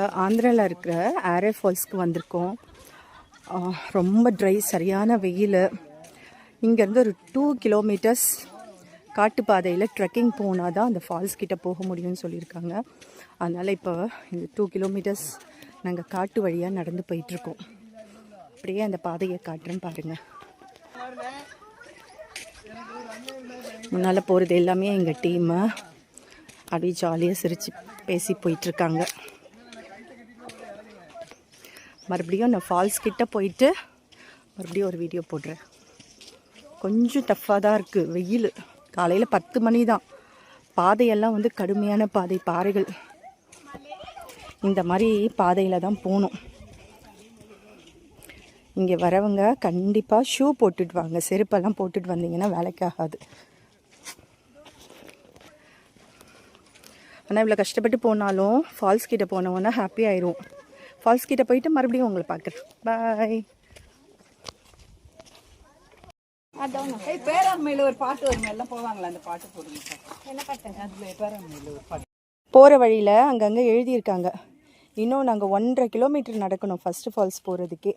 ஆந்திராவில் இருக்கிற ஆரே ஃபால்ஸ்க்கு வந்திருக்கோம். ரொம்ப ட்ரை, சரியான வெயில். இங்கேருந்து ஒரு 2 கிலோமீட்டர்ஸ் காட்டுப்பாதையில் ட்ரெக்கிங் போனால் தான் அந்த ஃபால்ஸ் கிட்டே போக முடியும்னு சொல்லியிருக்காங்க. அதனால் இப்போ இந்த 2 கிலோமீட்டர்ஸ் நாங்கள் காட்டு வழியாக நடந்து போயிட்டுருக்கோம். அப்படியே அந்த பாதையை காட்டுறேன்னு பாருங்கள். முன்னால் போகிறது எல்லாமே எங்கள் டீமு. அப்படியே ஜாலியாக சிரித்து பேசி போயிட்டுருக்காங்க. மறுபடியும் நான் ஃபால்ஸ் கிட்டே போயிட்டு மறுபடியும் ஒரு வீடியோ போடுறேன். கொஞ்சம் டஃப்பாக தான் இருக்குது. வெயில் காலையில் 10 மணி தான். பாதையெல்லாம் வந்து கடுமையான பாதை, பாறைகள். இந்த மாதிரி பாதையில் தான் போகணும். இங்கே வரவங்க கண்டிப்பாக ஷூ போட்டுட்டு வாங்க. செருப்பெல்லாம் போட்டுட்டு வந்தீங்கன்னா வேலைக்காகாது. ஆனால் இவ்வளோ கஷ்டப்பட்டு போனாலும் ஃபால்ஸ் கிட்டே போனோன்னா ஹாப்பி ஆயிரும். ஃபால்ஸ் கிட்டே போயிட்டு மறுபடியும் உங்களை பார்க்குறேன். பாய். பேராண்மையில் ஒரு பாட்டு வரும், எல்லாம் போவாங்களா? அந்த பாட்டு போடுங்க சார். என்ன பாட்டு? அதில் பேராண்மையில் ஒரு பாட்டு. போகிற வழியில் அங்கங்கே எழுதியிருக்காங்க. இன்னும் நாங்கள் 1.5 கிலோமீட்டர் நடக்கணும் ஃபஸ்ட்டு ஃபால்ஸ் போகிறதுக்கே.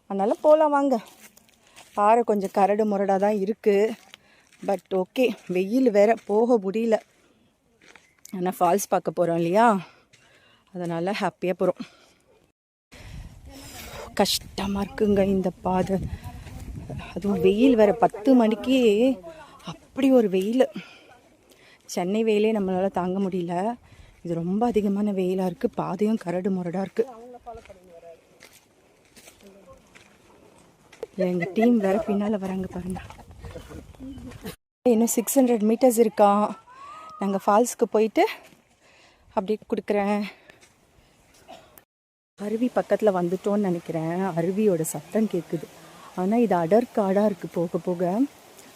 அதனால் போகலாம் வாங்க. பாறை கொஞ்சம் கரடு முரடாக தான் இருக்குது. பட் ஓகே, வெயில் வேறு, போக முடியல. ஆனால் ஃபால்ஸ் பார்க்க போகிறோம் இல்லையா, அதனால் ஹாப்பியாக போகிறோம். கஷ்டமாக இருக்குங்க இந்த பாதை. அதுவும் வெயில் வேறு 10 மணிக்கு அப்படி ஒரு வெயில். சென்னை வெயிலே நம்மளால் தாங்க முடியல. இது ரொம்ப அதிகமான வெயிலாக இருக்குது. பாதையும் கரடு முரடாக இருக்குது. எங்கள் டீம் வேறு பின்னால் வராங்க பாருங்க. இன்னும் 600 மீட்டர்ஸ் இருக்கா. நாங்கள் ஃபால்ஸ்க்கு போயிட்டு அப்படியே கொடுக்குறேன். அருவி பக்கத்தில் வந்துட்டோன்னு நினைக்கிறேன். அருவியோட சத்தம் கேட்குது. ஆனால் இது அடர்காடாக இருக்குது. போக போக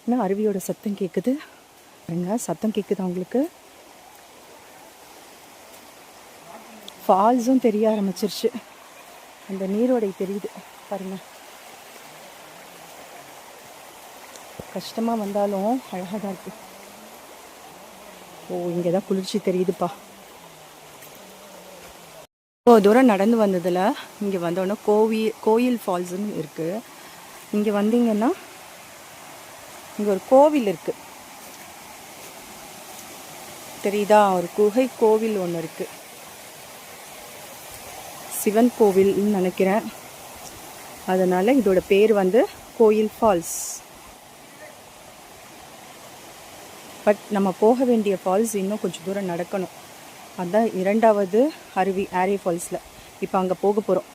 ஆனால் அருவியோட சத்தம் கேட்குது பாருங்க. சத்தம் கேட்குது அவங்களுக்கு. ஃபால்ஸும் தெரிய ஆரம்பிச்சிருச்சு. அந்த நீரோடை தெரியுது பாருங்க. கஷ்டமாக வந்தாலும் அழகாக தான் இருக்குது. ஓ, இங்கே தான் குளிர்ச்சி தெரியுதுப்பா. தூரம் நடந்து வந்ததில் இங்கே வந்தோன்னா கோயில் ஃபால்ஸுன்னு இருக்குது. இங்கே வந்தீங்கன்னா இங்கே ஒரு கோவில் இருக்குது தெரியுதா? ஒரு குகை கோவில் ஒன்று இருக்குது. சிவன் கோவில்னு நினைக்கிறேன். அதனால் இதோட பேர் வந்து கோயில் ஃபால்ஸ். பட் நம்ம போக வேண்டிய ஃபால்ஸ் இன்னும் கொஞ்சம் தூரம் நடக்கணும். அதுதான் 2வது அருவி ஆரே ஃபால்ஸில். இப்போ அங்கே போக போகிறோம்.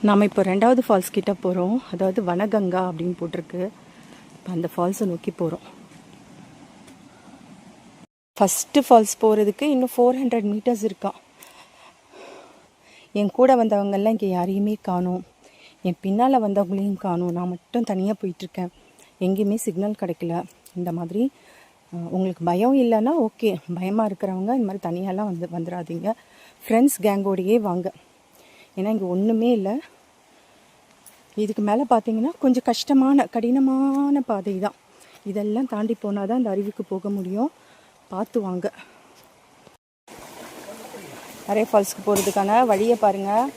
நாம் இப்போ 2வது ஃபால்ஸ் கிட்டே போகிறோம். அதாவது வனகங்கா அப்படின்னு போட்டிருக்கு. இப்போ அந்த ஃபால்ஸை நோக்கி போகிறோம். ஃபஸ்ட்டு ஃபால்ஸ் போகிறதுக்கு இன்னும் 400 மீட்டர்ஸ் இருக்கா. என் கூட வந்தவங்கெல்லாம் இங்கே யாரையுமே காணோம். என் பின்னால் வந்தவங்களையும் காணோம். நான் மட்டும் தனியாக போயிட்டுருக்கேன். எங்கேயுமே சிக்னல் கிடைக்கல. இந்த மாதிரி உங்களுக்கு பயம் இல்லைன்னா ஓகே. பயமாக இருக்கிறவங்க இந்த மாதிரி தனியாலாம் வந்துடாதீங்க. ஃப்ரெண்ட்ஸ் கேங்கோடையே வாங்க. ஏன்னா இங்கே ஒன்றுமே இல்லை. இதுக்கு மேலே பார்த்தீங்கன்னா கொஞ்சம் கடினமான பாதை தான். இதெல்லாம் தாண்டி போனால் தான் இந்த அருவிக்கு போக முடியும். பார்த்து வாங்க. அரே ஃபால்ஸ்க்கு போகிறதுக்கான வழியை பாருங்கள்.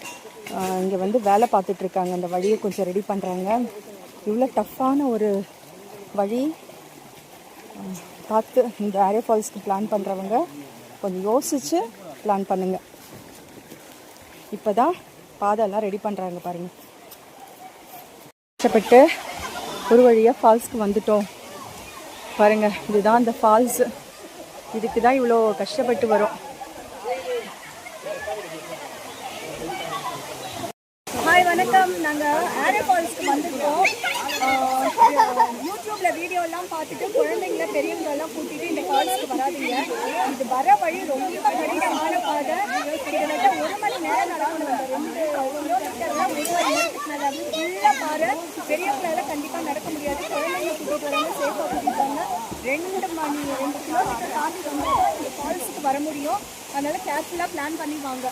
இங்கே வந்து வேலை பார்த்துட்ருக்காங்க. அந்த வழியை கொஞ்சம் ரெடி பண்ணுறாங்க. இவ்வளோ டஃப்பான ஒரு வழி. பார்த்து இந்த அரே ஃபால்ஸ்க்கு பிளான் பண்ணுறவங்க கொஞ்சம் யோசித்து பிளான் பண்ணுங்கள். இப்போ தான் பாதையெல்லாம் ரெடி பண்ணுறாங்க பாருங்கள். கஷ்டப்பட்டு ஒரு வழியாக ஃபால்ஸ்க்கு வந்துட்டோம் பாருங்கள். இதுதான் அந்த ஃபால்ஸு. இதுக்கு தான் இவ்வளோ கஷ்டப்பட்டு வரும். ஹாய், வணக்கம். நாங்கள் ஆரே ஃபால்ஸ்க்கு வந்துட்டோம். யூடியூப்பில் வீடியோலாம் பார்த்துட்டு குழந்தைங்கள பெரியவங்களெல்லாம் கூட்டிகிட்டு இந்த ஃபால்ஸ்க்கு வராதிங்க. இது வர வழி ரொம்ப கடினமான பாதை. கிட்டத்தட்ட 1 மணி நேரம் நடக்கணும். 2 கிலோமீட்டர்லாம் 1 மணி நேரத்துக்கு மேலே ஃபுல்லாக பாரு. பெரியவங்களால கண்டிப்பாக நடக்க முடியாது. குழந்தைங்க கூட்டிகிட்டு வரவங்க சேஃபாக கூட்டிகிட்டாங்க. 2 கிலோமீட்டர் தாண்டி வந்து இந்த ஃபால்ஸுக்கு வர முடியும். அதனால் கேர்ஃபுல்லாக பிளான் பண்ணி வாங்க.